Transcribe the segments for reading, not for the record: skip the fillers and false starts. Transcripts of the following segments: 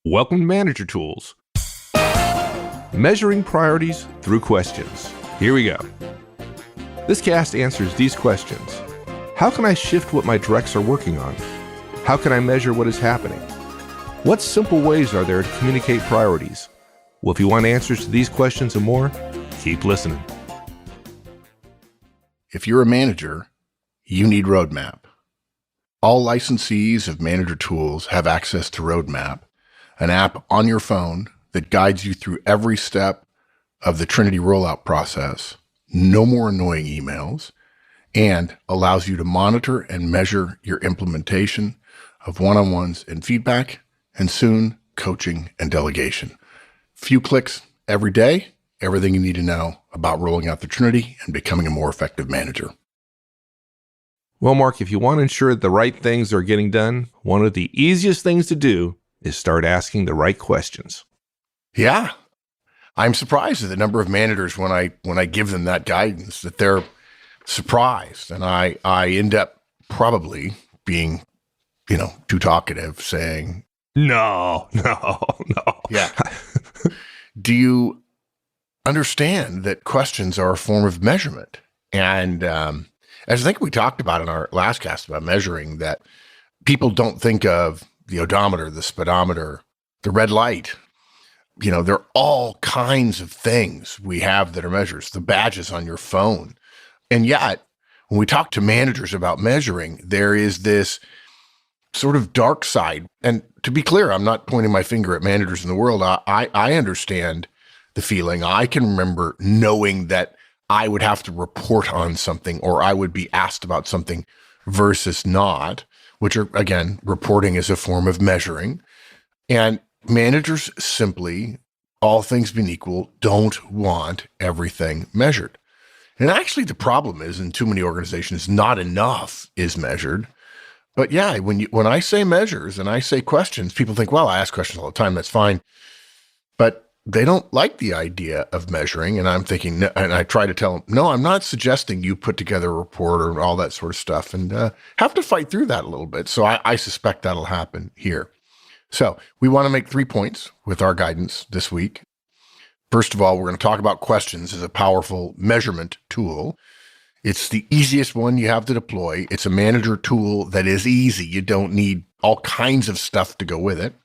Welcome to Manager Tools. Measuring priorities through questions. Here we go. This cast answers these questions. How can I shift what my directs are working on? How can I measure what is happening? What simple ways are there to communicate priorities? Well, if you want answers to these questions and more, keep listening. If you're a manager, you need Roadmap. All licensees of Manager Tools have access to Roadmap, an app on your phone that guides you through every step of the Trinity rollout process, no more annoying emails, and allows you to monitor and measure your implementation of one-on-ones and feedback, and soon coaching and delegation. Few clicks every day, everything you need to know about rolling out the Trinity and becoming a more effective manager. Well, Mark, if you want to ensure that the right things are getting done, one of the easiest things to do is start asking the right questions. Yeah. I'm surprised at the number of managers when I give them that guidance that they're surprised. And I end up probably being, too talkative, saying, No. Yeah. Do you understand that questions are a form of measurement? And as I think we talked about in our last cast about measuring, that people don't think of the odometer, the speedometer, the red light. There are all kinds of things we have that are measures, the badges on your phone. And yet, when we talk to managers about measuring, there is this sort of dark side. And to be clear, I'm not pointing my finger at managers in the world. I understand the feeling. I can remember knowing that I would have to report on something or I would be asked about something versus not, which are, again, reporting is a form of measuring. And managers simply, all things being equal, don't want everything measured. And actually the problem is in too many organizations, not enough is measured. But yeah, when I say measures and I say questions, people think, well, I ask questions all the time. That's fine. But they don't like the idea of measuring. And I'm thinking, and I try to tell them, no, I'm not suggesting you put together a report or all that sort of stuff, and have to fight through that a little bit. So I suspect that'll happen here. So we want to make 3 points with our guidance this week. First of all, we're going to talk about questions as a powerful measurement tool. It's the easiest one you have to deploy. It's a manager tool that is easy. You don't need all kinds of stuff to go with it.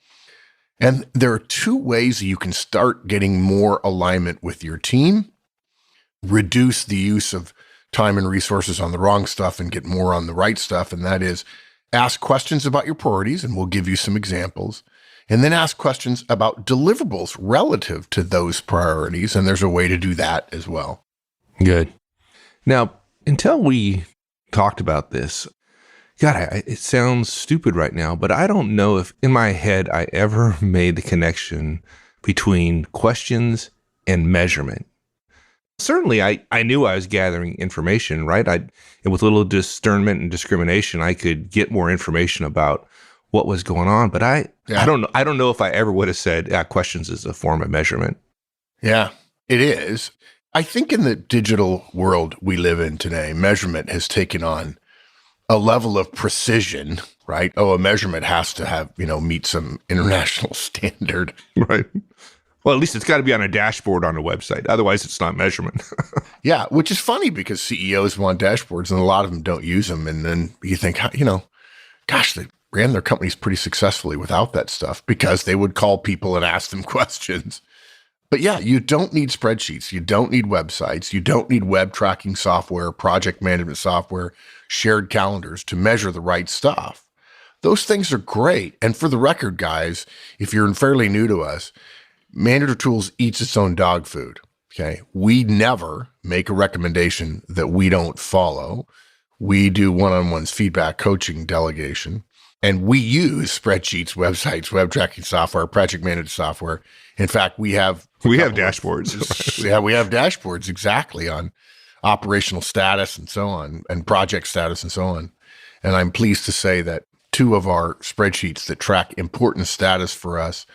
And there are 2 ways you can start getting more alignment with your team, reduce the use of time and resources on the wrong stuff and get more on the right stuff. And that is ask questions about your priorities, and we'll give you some examples, and then ask questions about deliverables relative to those priorities. And there's a way to do that as well. Good. Now, until we talked about this, God, it sounds stupid right now, but I don't know if in my head I ever made the connection between questions and measurement. Certainly, I knew I was gathering information, right? And with a little discernment and discrimination, I could get more information about what was going on. But I don't know if I ever would have said questions is a form of measurement. Yeah, it is. I think in the digital world we live in today, measurement has taken on a level of precision, right? Oh, a measurement has to have, meet some international standard. Right. Well, at least it's got to be on a dashboard on a website. Otherwise, it's not measurement. Yeah, which is funny because CEOs want dashboards and a lot of them don't use them. And then you think, gosh, they ran their companies pretty successfully without that stuff because they would call people and ask them questions. But yeah, you don't need spreadsheets. You don't need websites. You don't need web tracking software, project management software, shared calendars to measure the right stuff. Those things are great. And for the record, guys, if you're fairly new to us, Manager Tools eats its own dog food. Okay. We never make a recommendation that we don't follow. We do one-on-ones, feedback, coaching, delegation, and we use spreadsheets, websites, web tracking software, project management software. In fact, we have dashboards. Yeah, we have dashboards exactly on operational status and so on, and project status and so on. And I'm pleased to say that 2 of our spreadsheets that track important status for us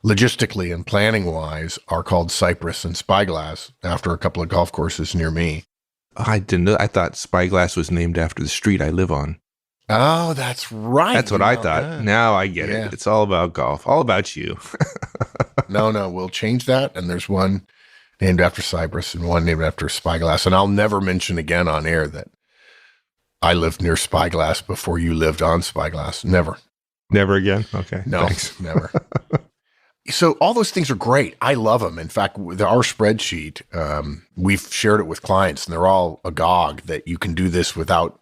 logistically and planning wise are called Cypress and Spyglass after a couple of golf courses near me. I didn't know. I thought Spyglass was named after the street I live on. Oh, that's right. That's what I thought. Now I get it. It's all about golf, all about you. No, we'll change that. And there's one named after Cypress and one named after Spyglass. And I'll never mention again on air that I lived near Spyglass before you lived on Spyglass. Never. Never again? Okay. No, thanks. Never. So all those things are great. I love them. In fact, with our spreadsheet, we've shared it with clients, and they're all agog that you can do this without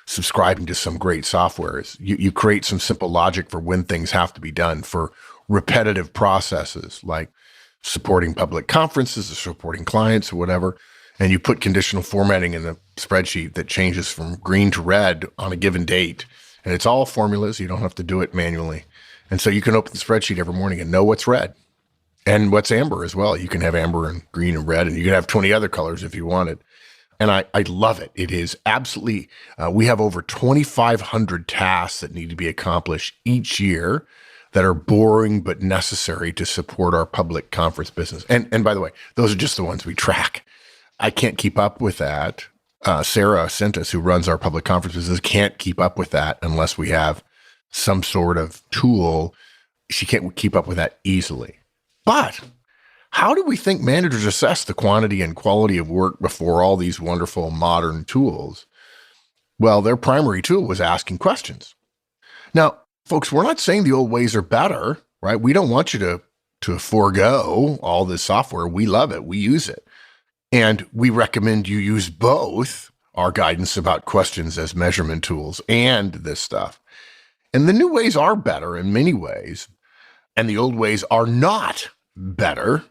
subscribing to some great softwares. You create some simple logic for when things have to be done for repetitive processes like supporting public conferences or supporting clients or whatever. And you put conditional formatting in the spreadsheet that changes from green to red on a given date. And it's all formulas. You don't have to do it manually. And so you can open the spreadsheet every morning and know what's red and what's amber as well. You can have amber and green and red, and you can have 20 other colors if you wanted. And I love it. It is absolutely, we have over 2,500 tasks that need to be accomplished each year that are boring but necessary to support our public conference business. And by the way, those are just the ones we track. I can't keep up with that. Sarah Sentis, who runs our public conference business, can't keep up with that unless we have some sort of tool. She can't keep up with that easily. But how do we think managers assess the quantity and quality of work before all these wonderful modern tools? Well, their primary tool was asking questions. Now, folks, we're not saying the old ways are better, right? We don't want you to forego all this software. We love it. We use it. And we recommend you use both our guidance about questions as measurement tools and this stuff. And the new ways are better in many ways, and the old ways are not better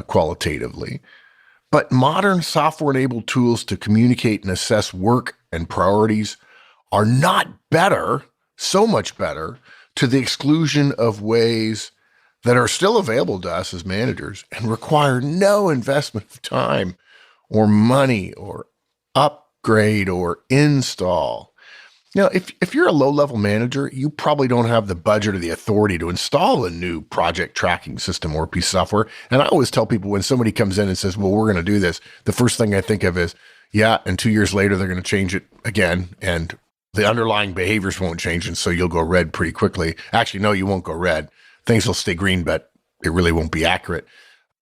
qualitatively. But modern software-enabled tools to communicate and assess work and priorities are not better, so much better, to the exclusion of ways that are still available to us as managers and require no investment of time or money or upgrade or install. Now, if you're a low-level manager, you probably don't have the budget or the authority to install a new project tracking system or piece of software. And I always tell people when somebody comes in and says, well, we're going to do this, the first thing I think of is, yeah, and 2 years later, they're going to change it again. And the underlying behaviors won't change. And so you'll go red pretty quickly. Actually, no, you won't go red. Things will stay green, but it really won't be accurate.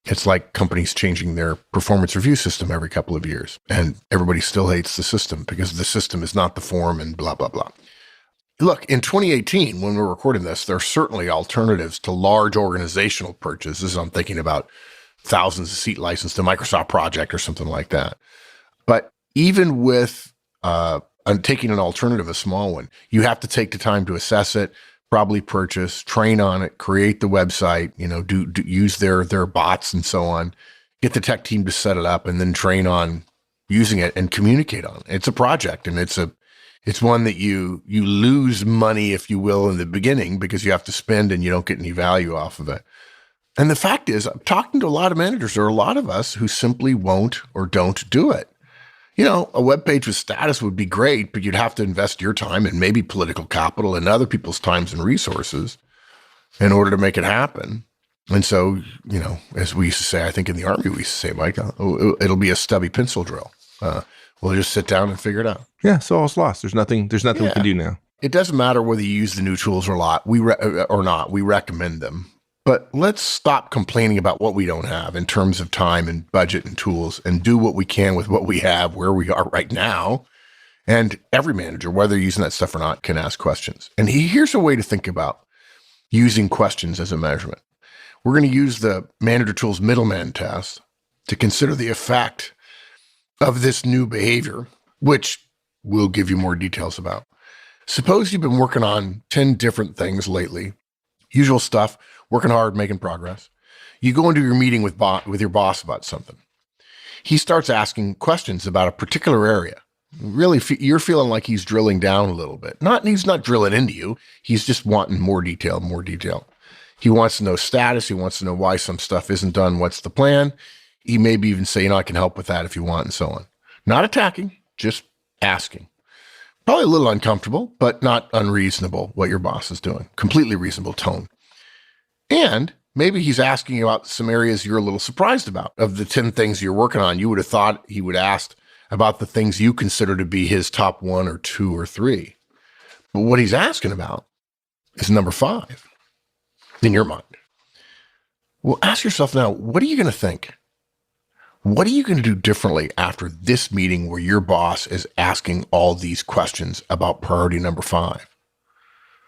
It's like companies changing their performance review system every couple of years, and everybody still hates the system because the system is not the form and blah, blah, blah. Look, in 2018, when we're recording this, there are certainly alternatives to large organizational purchases. I'm thinking about thousands of seat license to Microsoft Project or something like that. But even with taking an alternative, a small one, you have to take the time to assess it, probably purchase, train on it, create the website, do use their bots and so on, get the tech team to set it up, and then train on using it and communicate on it. It's a project, and it's one that you lose money, if you will, in the beginning because you have to spend and you don't get any value off of it. And the fact is, I'm talking to a lot of managers. There are a lot of us who simply won't or don't do it. A web page with status would be great, but you'd have to invest your time and maybe political capital and other people's times and resources in order to make it happen. And so, as we used to say, I think in the Army, we used to say, Mike, it'll be a stubby pencil drill. We'll just sit down and figure it out. Yeah, so all's lost. There's nothing we can do now. It doesn't matter whether you use the new tools or not. We recommend them. But let's stop complaining about what we don't have in terms of time and budget and tools and do what we can with what we have where we are right now. And every manager, whether you're using that stuff or not, can ask questions. And here's a way to think about using questions as a measurement. We're going to use the Manager Tools Middleman test to consider the effect of this new behavior, which we'll give you more details about. Suppose you've been working on 10 different things lately, usual stuff, working hard, making progress. You go into your meeting with your boss about something. He starts asking questions about a particular area. Really, you're feeling like he's drilling down a little bit. He's not drilling into you. He's just wanting more detail. He wants to know status. He wants to know why some stuff isn't done. What's the plan? He maybe even say, I can help with that if you want, and so on. Not attacking, just asking. Probably a little uncomfortable, but not unreasonable what your boss is doing. Completely reasonable tone. And maybe he's asking you about some areas you're a little surprised about. Of the 10 things you're working on, you would have thought he would ask about the things you consider to be his top 1 or 2 or 3. But what he's asking about is number 5 in your mind. Well, ask yourself now, what are you going to think? What are you going to do differently after this meeting where your boss is asking all these questions about priority number 5?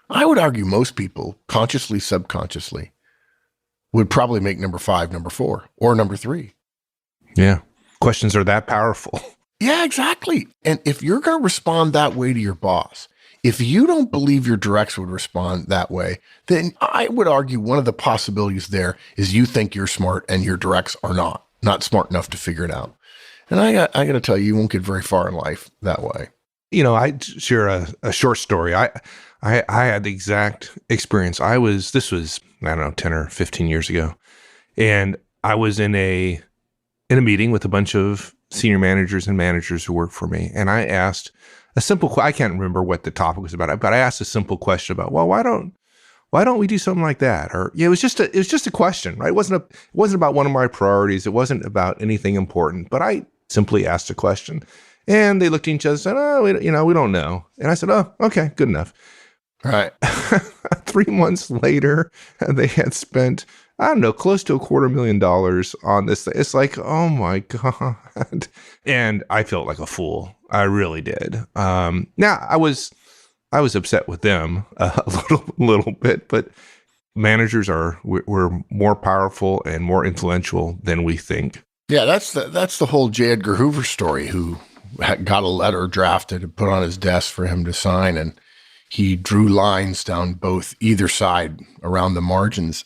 I would argue most people, consciously, subconsciously, would probably make number 5, number 4, or number 3. Yeah. Questions are that powerful. Yeah, exactly. And if you're going to respond that way to your boss, if you don't believe your directs would respond that way, then I would argue one of the possibilities there is you think you're smart and your directs are not smart enough to figure it out. And I got to tell you won't get very far in life that way. I share a short story. I had the exact experience. This was, I don't know, 10 or 15 years ago. And I was in a meeting with a bunch of senior managers and managers who work for me. And I asked a simple, I can't remember what the topic was about, but I asked a simple question about, well, why don't we do something like that? Or it was just a question, right? It wasn't about one of my priorities. It wasn't about anything important, but I simply asked a question. And they looked at each other and said, oh, we don't know. And I said, oh, okay, good enough. Right. 3 months later, they had spent, I don't know, close to $250,000 on this thing. It's like, oh my God. And I felt like a fool. I really did. Now I was upset with them a little bit, but managers we're more powerful and more influential than we think. Yeah, that's the whole J. Edgar Hoover story, who got a letter drafted and put on his desk for him to sign, and he drew lines down either side around the margins.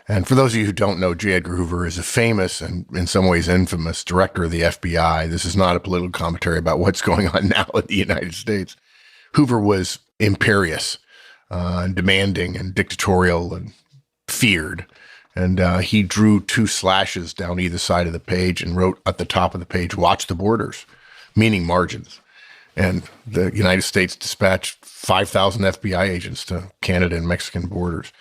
And for those of you who don't know, J. Edgar Hoover is a famous and in some ways infamous director of the FBI. This is not a political commentary about what's going on now in the United States. Hoover was imperious, demanding and dictatorial and feared. And he drew 2 slashes down either side of the page and wrote at the top of the page, "Watch the borders," meaning margins. And the United States dispatched 5,000 FBI agents to Canada and Mexican borders.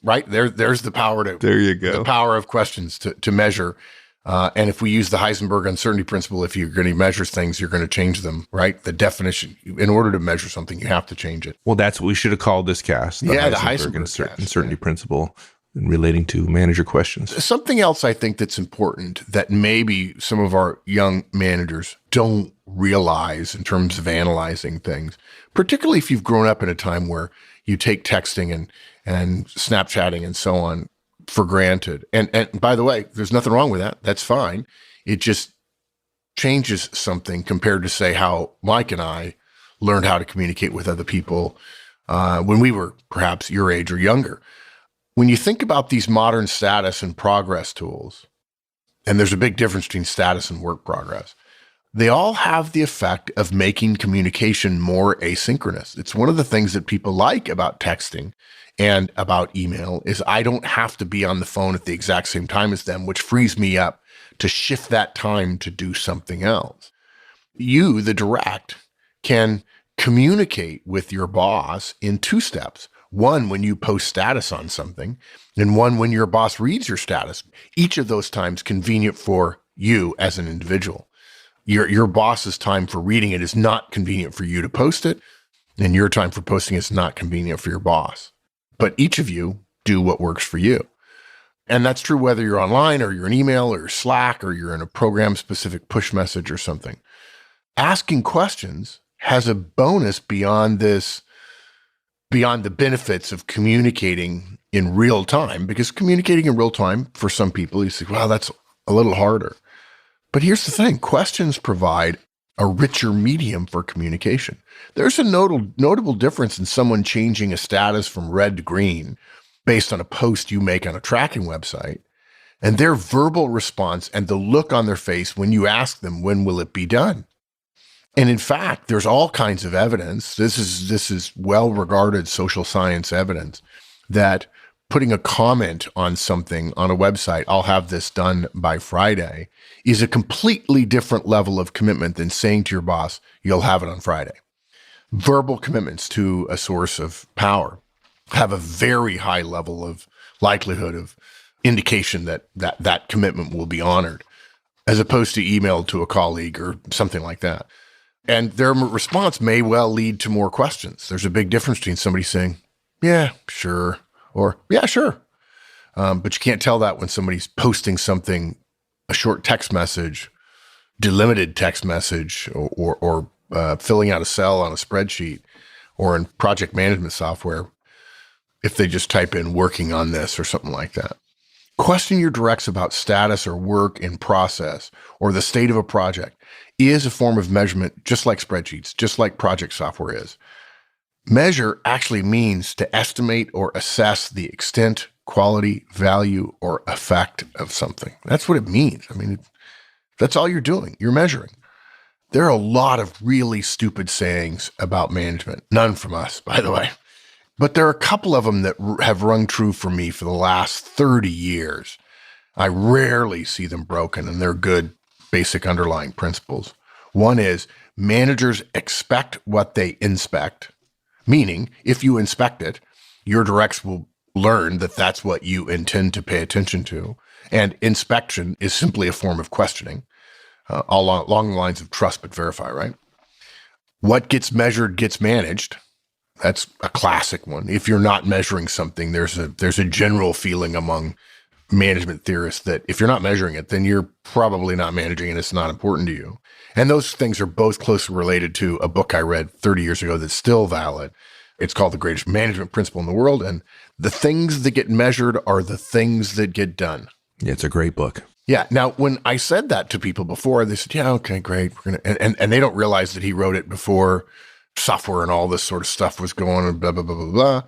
Right there's the power there you go. The power of questions to measure. And if we use the Heisenberg uncertainty principle, if you're going to measure things, you're going to change them, right? The definition, in order to measure something, you have to change it. Well, that's what we should have called this cast. The Heisenberg uncertainty principle relating to manager questions. Something else I think that's important that maybe some of our young managers don't realize in terms of analyzing things, particularly if you've grown up in a time where you take texting and Snapchatting and so on for granted. And by the way, there's nothing wrong with that. That's fine. It just changes something compared to, say, how Mike and I learned how to communicate with other people when we were perhaps your age or younger. When you think about these modern status and progress tools, and there's a big difference between status and work progress, they all have the effect of making communication more asynchronous. It's one of the things that people like about texting and about email is I don't have to be on the phone at the exact same time as them, which frees me up to shift that time to do something else. You, the direct, can communicate with your boss in 2 steps. One, when you post status on something, and one, when your boss reads your status. Each of those times convenient for you as an individual. Your boss's time for reading it is not convenient for you to post it, and your time for posting is not convenient for your boss. But each of you do what works for you. And that's true whether you're online or you're in email or Slack or you're in a program-specific push message or something. Asking questions has a bonus beyond the benefits of communicating in real time, because communicating in real time, for some people, you say, well, that's a little harder. But here's the thing. Questions provide a richer medium for communication. There's a notable difference in someone changing a status from red to green based on a post you make on a tracking website, and their verbal response and the look on their face when you ask them, when will it be done? And in fact, there's all kinds of evidence. This is well-regarded social science evidence that putting a comment on something on a website, I'll have this done by Friday, is a completely different level of commitment than saying to your boss, you'll have it on Friday. Verbal commitments to a source of power have a very high level of likelihood of indication that commitment will be honored, as opposed to email to a colleague or something like that. And their response may well lead to more questions. There's a big difference between somebody saying, yeah, sure, or yeah, sure. But you can't tell that when somebody's posting something, a short text message, delimited text message, or filling out a cell on a spreadsheet or in project management software, if they just type in working on this or something like that. Question your directs about status or work in process or the state of a project is a form of measurement, just like spreadsheets, just like project software is. Measure actually means to estimate or assess the extent, quality, value, or effect of something. That's what it means. I mean, that's all you're doing. You're measuring. There are a lot of really stupid sayings about management. None from us, by the way. But there are a couple of them that have rung true for me for the last 30 years. I rarely see them broken, and they're good, basic underlying principles. One is managers expect what they inspect, meaning if you inspect it, your directs will learn that that's what you intend to pay attention to. And inspection is simply a form of questioning, along the lines of trust but verify, right? What gets measured gets managed. That's a classic one. If you're not measuring something, there's a general feeling among management theorists that if you're not measuring it, then you're probably not managing and it's not important to you. And those things are both closely related to a book I read 30 years ago that's still valid. It's called The Greatest Management Principle in the World. And the things that get measured are the things that get done. Yeah, it's a great book. Yeah. Now, when I said that to people before, they said, yeah, okay, great. We're gonna, and they don't realize that he wrote it before software and all this sort of stuff was going on, blah, blah, blah, blah, blah.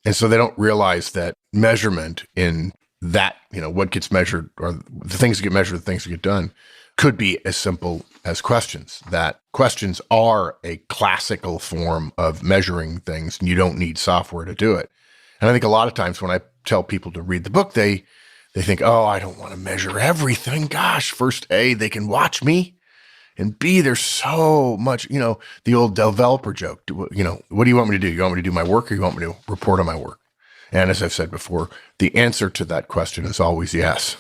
And so they don't realize that measurement in that, what gets measured or the things that get measured, the things that get done could be as simple as questions, that questions are a classical form of measuring things and you don't need software to do it. And I think a lot of times when I tell people to read the book, they think, oh, I don't want to measure everything. Gosh, first, A, they can watch me. And B, there's so much, the old developer joke. What do you want me to do? You want me to do my work or you want me to report on my work? And as I've said before, the answer to that question is always yes.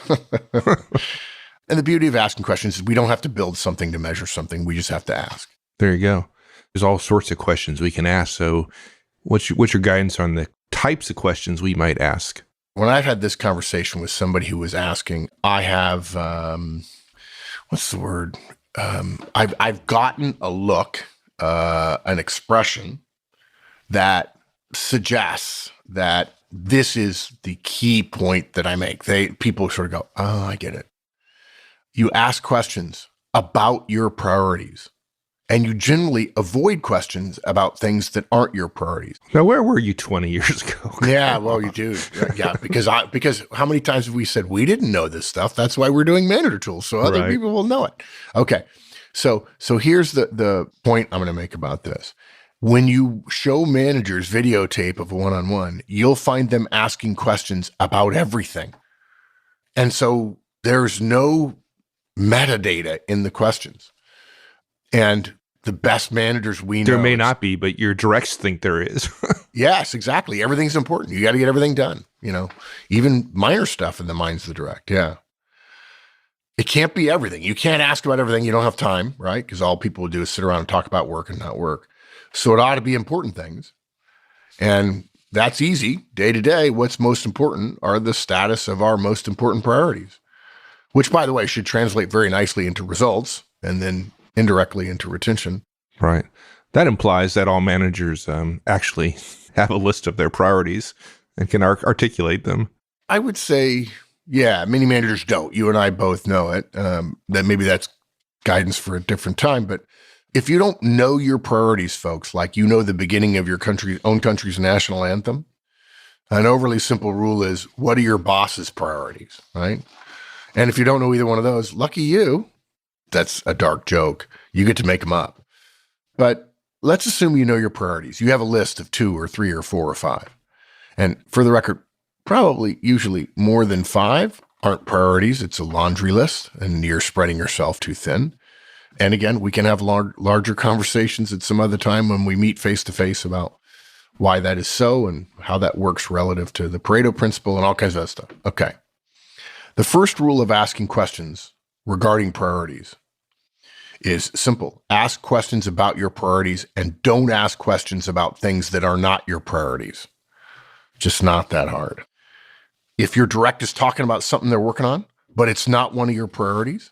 And the beauty of asking questions is we don't have to build something to measure something. We just have to ask. There you go. There's all sorts of questions we can ask. So what's your guidance on the types of questions we might ask? When I've had this conversation with somebody who was asking, I have, what's the word? I've gotten a look, an expression that suggests that this is the key point that I make. People sort of go, oh, I get it. You ask questions about your priorities, and you generally avoid questions about things that aren't your priorities. Now, where were you 20 years ago? Yeah, well, you do. Yeah, because how many times have we said we didn't know this stuff? That's why we're doing Manager Tools, so other people will know it. Okay, so here's the point I'm going to make about this. When you show managers videotape of a one-on-one, you'll find them asking questions about everything. And so there's no metadata in the questions. And the best managers we know. There may not be, but your directs think there is. Yes, exactly. Everything's important. You got to get everything done, even minor stuff in the minds of the direct. Yeah. It can't be everything. You can't ask about everything. You don't have time, right? Because all people will do is sit around and talk about work and not work. So it ought to be important things. And that's easy. Day to day, what's most important are the status of our most important priorities, which, by the way, should translate very nicely into results and then indirectly into retention. Right. That implies that all managers actually have a list of their priorities and can articulate them. I would say, yeah, many managers don't. You and I both know it. That maybe that's guidance for a different time. But if you don't know your priorities, folks, like the beginning of your own country's national anthem, an overly simple rule is, what are your boss's priorities, right? And if you don't know either one of those, lucky you. That's a dark joke. You get to make them up. But let's assume you know your priorities. You have a list of 2 or 3 or 4 or 5. And for the record, probably usually more than 5 aren't priorities. It's a laundry list and you're spreading yourself too thin. And again, we can have larger conversations at some other time when we meet face to face about why that is so and how that works relative to the Pareto principle and all kinds of other stuff. Okay. The first rule of asking questions regarding priorities is simple. Ask questions about your priorities and don't ask questions about things that are not your priorities. Just not that hard. If your direct is talking about something they're working on, but it's not one of your priorities,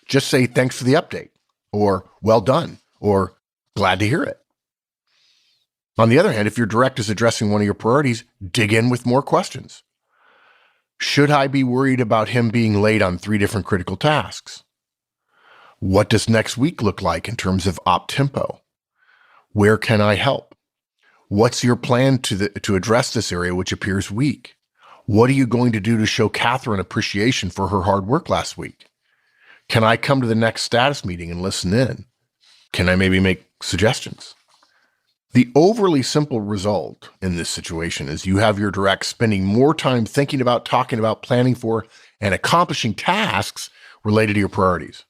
just say, thanks for the update, or well done, or glad to hear it. On the other hand, if your direct is addressing one of your priorities, dig in with more questions. Should I be worried about him being late on 3 different critical tasks? What does next week look like in terms of op tempo? Where can I help? What's your plan to address this area which appears weak? What are you going to do to show Catherine appreciation for her hard work last week? Can I come to the next status meeting and listen in? Can I maybe make suggestions? The overly simple result in this situation is you have your direct spending more time thinking about, talking about, planning for, and accomplishing tasks related to your priorities.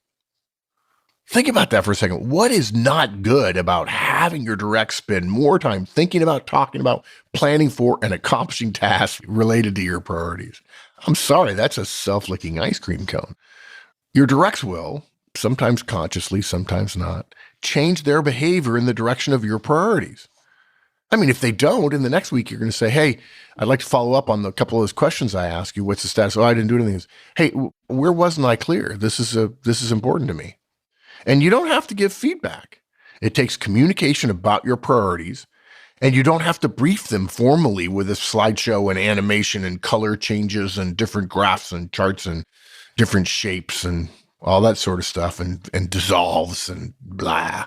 Think about that for a second. What is not good about having your direct spend more time thinking about, talking about, planning for, and accomplishing tasks related to your priorities? I'm sorry, that's a self-licking ice cream cone. Your directs will, sometimes consciously, sometimes not, change their behavior in the direction of your priorities. I mean, if they don't, in the next week, you're going to say, hey, I'd like to follow up on the couple of those questions I asked you. What's the status? Oh, I didn't do anything. Hey, where wasn't I clear? This is important to me. And you don't have to give feedback. It takes communication about your priorities, and you don't have to brief them formally with a slideshow and animation and color changes and different graphs and charts and different shapes and all that sort of stuff and dissolves and blah.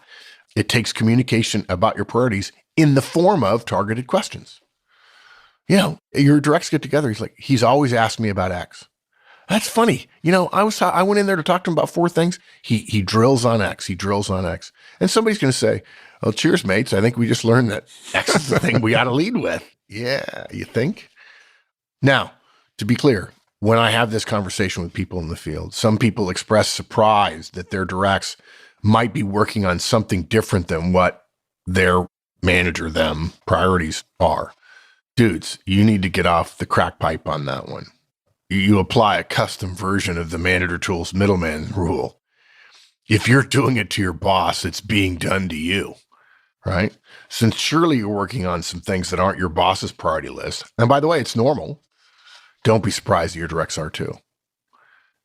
It takes communication about your priorities in the form of targeted questions. You know, your directs get together. He's always asked me about X. That's funny. You know, I went in there to talk to him about 4 things. He drills on X. He drills on X. And somebody's going to say, well, cheers, mates. I think we just learned that X is the thing we got to lead with. Yeah, you think? Now, to be clear, when I have this conversation with people in the field, some people express surprise that their directs might be working on something different than what their manager, them, priorities are. Dudes, you need to get off the crack pipe on that one. You apply a custom version of the Manager Tools middleman rule. If you're doing it to your boss, it's being done to you, right? Since surely you're working on some things that aren't your boss's priority list. And by the way, it's normal. Don't be surprised that your directs are too.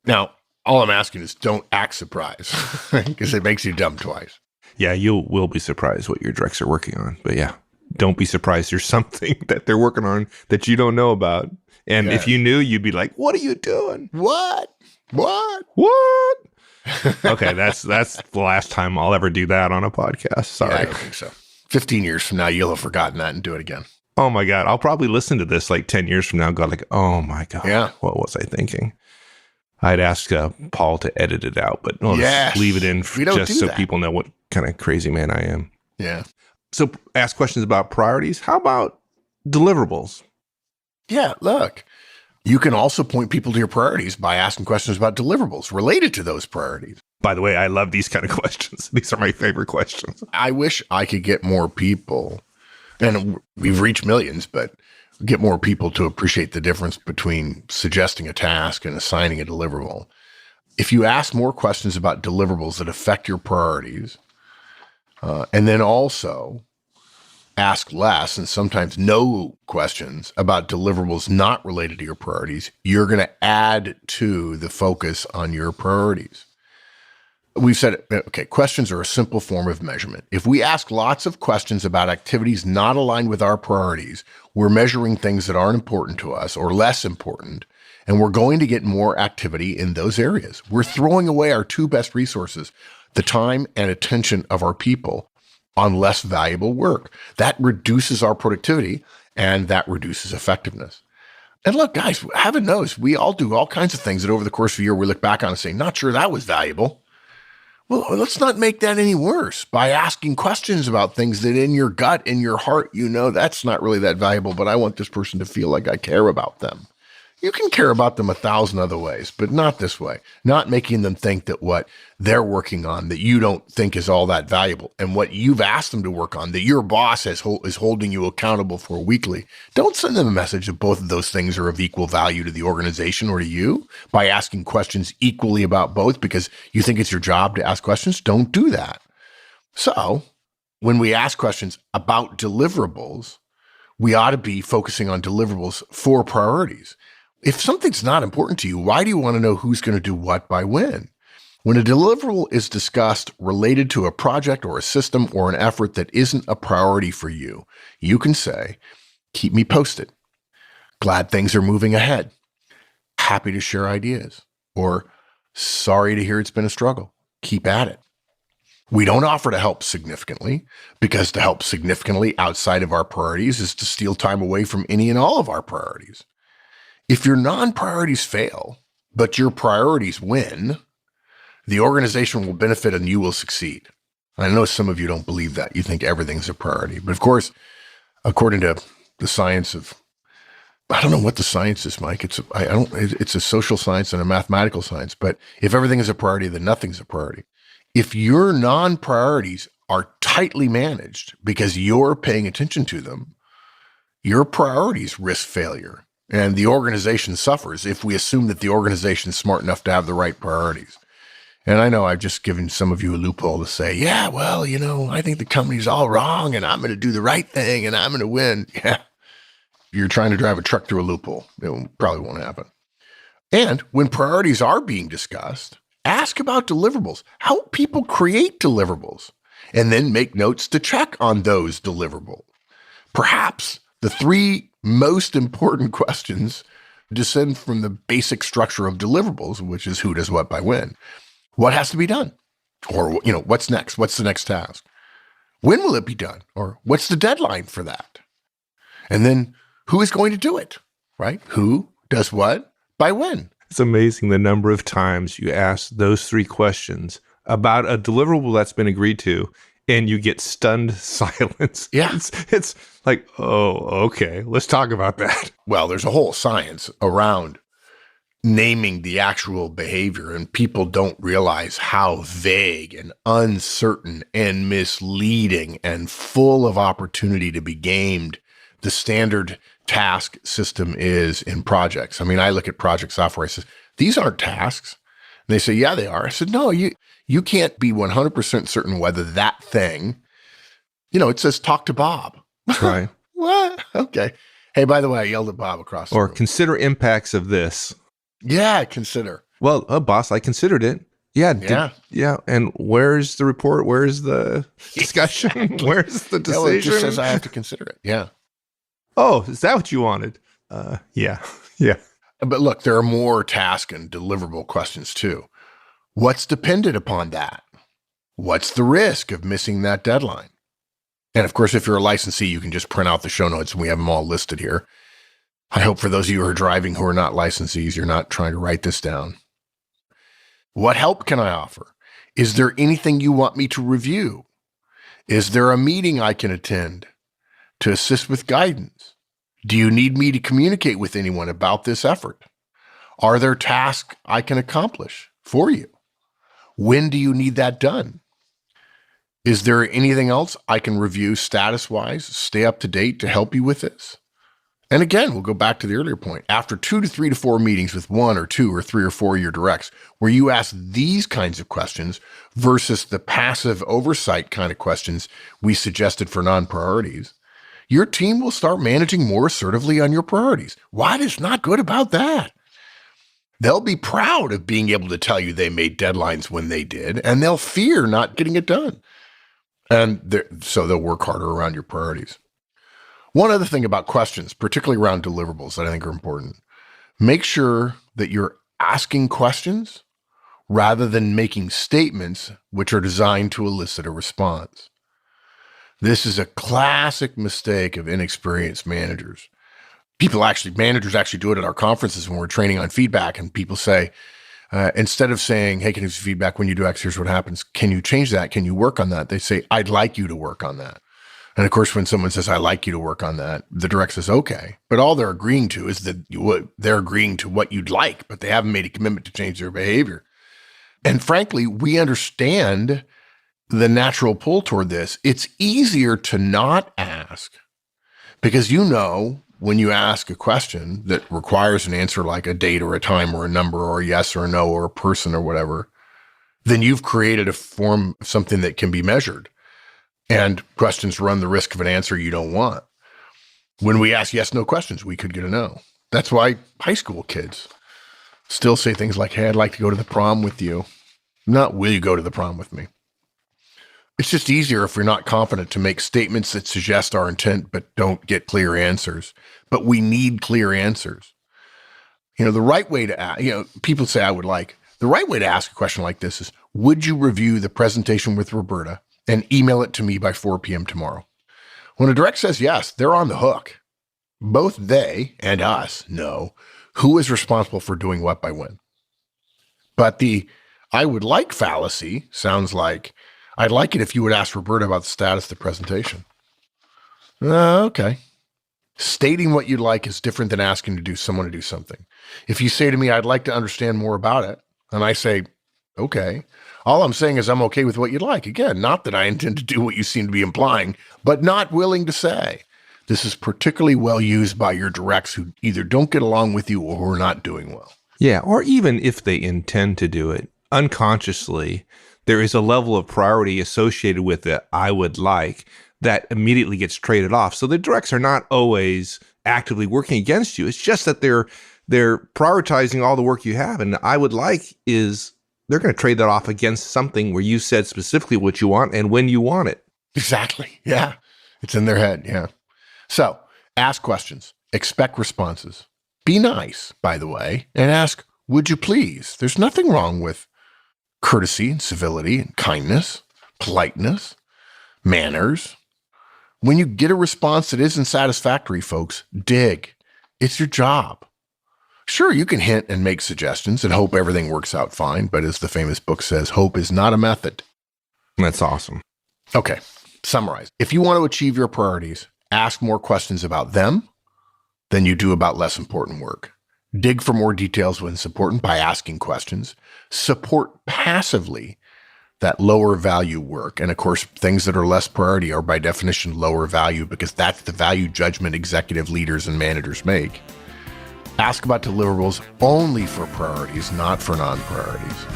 Now, all I'm asking is don't act surprised because it makes you dumb twice. Yeah, you will be surprised what your directs are working on. But yeah, don't be surprised there's something that they're working on that you don't know about. And if you knew, you'd be like, what are you doing? What? Okay, that's the last time I'll ever do that on a podcast. Sorry. Yeah, I don't think so. 15 years from now, you'll have forgotten that and do it again. Oh my God. I'll probably listen to this like 10 years from now and go like, oh my God, what was I thinking? I'd ask Paul to edit it out, but just leave it in just so people know what kind of crazy man I am. Yeah. So ask questions about priorities. How about deliverables? Yeah, look, you can also point people to your priorities by asking questions about deliverables related to those priorities. By the way, I love these kind of questions. These are my favorite questions. I wish I could get more people, and we've reached millions, but get more people to appreciate the difference between suggesting a task and assigning a deliverable. If you ask more questions about deliverables that affect your priorities, and then also ask less and sometimes no questions about deliverables not related to your priorities, you're going to add to the focus on your priorities. We've said, okay, questions are a simple form of measurement. If we ask lots of questions about activities not aligned with our priorities, we're measuring things that aren't important to us or less important, and we're going to get more activity in those areas. We're throwing away our 2 best resources, the time and attention of our people, on less valuable work. That reduces our productivity and that reduces effectiveness. And look, guys, heaven knows we all do all kinds of things that over the course of a year we look back on and say, not sure that was valuable. Well, let's not make that any worse by asking questions about things that in your gut, in your heart, you know, that's not really that valuable, but I want this person to feel like I care about them. You can care about them 1,000 other ways, but not this way. Not making them think that what they're working on that you don't think is all that valuable, and what you've asked them to work on that your boss is holding you accountable for weekly. Don't send them a message that both of those things are of equal value to the organization or to you by asking questions equally about both because you think it's your job to ask questions. Don't do that. So when we ask questions about deliverables, we ought to be focusing on deliverables for priorities. If something's not important to you, why do you want to know who's going to do what by when? When a deliverable is discussed related to a project or a system or an effort that isn't a priority for you, you can say, keep me posted. Glad things are moving ahead. Happy to share ideas. Or sorry to hear it's been a struggle. Keep at it. We don't offer to help significantly because to help significantly outside of our priorities is to steal time away from any and all of our priorities. If your non-priorities fail, but your priorities win, the organization will benefit and you will succeed. I know some of you don't believe that. You think everything's a priority. But of course, according to the science of, I don't know what the science is, Mike. It's a social science and a mathematical science. But if everything is a priority, then nothing's a priority. If your non-priorities are tightly managed because you're paying attention to them, your priorities risk failure. And the organization suffers if we assume that the organization is smart enough to have the right priorities. And I know I've just given some of you a loophole to say, yeah, well, I think the company's all wrong and I'm going to do the right thing and I'm going to win. Yeah. You're trying to drive a truck through a loophole. It probably won't happen. And when priorities are being discussed, ask about deliverables. Help people create deliverables and then make notes to check on those deliverables. Perhaps the three most important questions descend from the basic structure of deliverables, which is who does what by when. What has to be done? Or, what's next? What's the next task? When will it be done? Or what's the deadline for that? And then who is going to do it, right? Who does what by when? It's amazing the number of times you ask those three questions about a deliverable that's been agreed to, and you get stunned silence. Yeah. It's like, oh, okay, let's talk about that. Well, there's a whole science around naming the actual behavior, and people don't realize how vague and uncertain and misleading and full of opportunity to be gamed the standard task system is in projects. I mean, I look at project software, I say, these aren't tasks. And they say, yeah, they are. I said, no, you can't be 100% certain whether that thing, it says talk to Bob. Right. What? Okay. Hey, by the way, I yelled at Bob across the room. Or consider impacts of this. Yeah, consider. Well, boss, I considered it. Yeah. Yeah. And where's the report? Where's the discussion? Exactly. Where's the decision? Well, it just says I have to consider it. Yeah. Oh, is that what you wanted? Yeah. Yeah. But look, there are more task and deliverable questions too. What's dependent upon that? What's the risk of missing that deadline? And of course, if you're a licensee, you can just print out the show notes and we have them all listed here. I hope for those of you who are driving who are not licensees, you're not trying to write this down. What help can I offer? Is there anything you want me to review? Is there a meeting I can attend to assist with guidance? Do you need me to communicate with anyone about this effort? Are there tasks I can accomplish for you? When do you need that done? Is there anything else I can review status-wise, stay up to date to help you with this? And again, we'll go back to the earlier point. After 2 to 3 to 4 meetings with 1 or 2 or 3 or 4 of your directs, where you ask these kinds of questions versus the passive oversight kind of questions we suggested for non-priorities, your team will start managing more assertively on your priorities. What is not good about that? They'll be proud of being able to tell you they made deadlines when they did, and they'll fear not getting it done. And so they'll work harder around your priorities. One other thing about questions, particularly around deliverables that I think are important, make sure that you're asking questions rather than making statements which are designed to elicit a response. This is a classic mistake of inexperienced managers. Managers actually do it at our conferences when we're training on feedback, and people say, instead of saying, hey, can you give feedback when you do X, here's what happens. Can you change that? Can you work on that? They say, I'd like you to work on that. And of course, when someone says, I'd like you to work on that, the direct says, okay. But all they're agreeing to is that they're agreeing to what you'd like, but they haven't made a commitment to change their behavior. And frankly, we understand the natural pull toward this. It's easier to not ask because when you ask a question that requires an answer like a date or a time or a number or a yes or a no or a person or whatever, then you've created a form of something that can be measured. And questions run the risk of an answer you don't want. When we ask yes, no questions, we could get a no. That's why high school kids still say things like, hey, I'd like to go to the prom with you. Not, will you go to the prom with me? It's just easier if we're not confident to make statements that suggest our intent but don't get clear answers. But we need clear answers. The right way to ask, people say I would like. The right way to ask a question like this is, would you review the presentation with Roberta and email it to me by 4 p.m. tomorrow? When a direct says yes, they're on the hook. Both they and us know who is responsible for doing what by when. But the I would like fallacy sounds like, I'd like it if you would ask Roberta about the status of the presentation. Okay. Stating what you'd like is different than asking someone to do something. If you say to me, I'd like to understand more about it, and I say, okay, all I'm saying is I'm okay with what you'd like. Again, not that I intend to do what you seem to be implying, but not willing to say. This is particularly well used by your directs who either don't get along with you or who are not doing well. Yeah, or even if they intend to do it, unconsciously, there is a level of priority associated with it, I would like, that immediately gets traded off. So the directs are not always actively working against you. It's just that they're prioritizing all the work you have. And I would like is they're going to trade that off against something where you said specifically what you want and when you want it. Exactly. Yeah. It's in their head. Yeah. So ask questions, expect responses. Be nice, by the way, and ask, would you please? There's nothing wrong with courtesy and civility and kindness, politeness, manners. When you get a response that isn't satisfactory, folks, dig. It's your job. Sure, you can hint and make suggestions and hope everything works out fine, but as the famous book says, hope is not a method. That's awesome. Okay, summarize. If you want to achieve your priorities, ask more questions about them than you do about less important work. Dig for more details when it's important by asking questions. Support passively that lower value work. And of course, things that are less priority are by definition lower value because that's the value judgment executive leaders and managers make. Ask about deliverables only for priorities, not for non-priorities.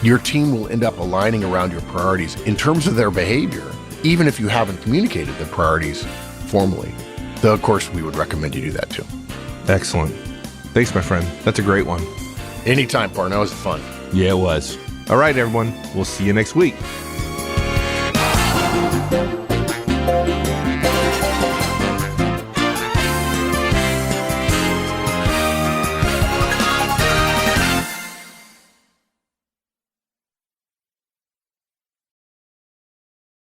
Your team will end up aligning around your priorities in terms of their behavior, even if you haven't communicated the priorities formally. Though, of course, we would recommend you do that too. Excellent. Thanks, my friend. That's a great one. Anytime, partner. That was fun. Yeah, it was. All right, everyone. We'll see you next week.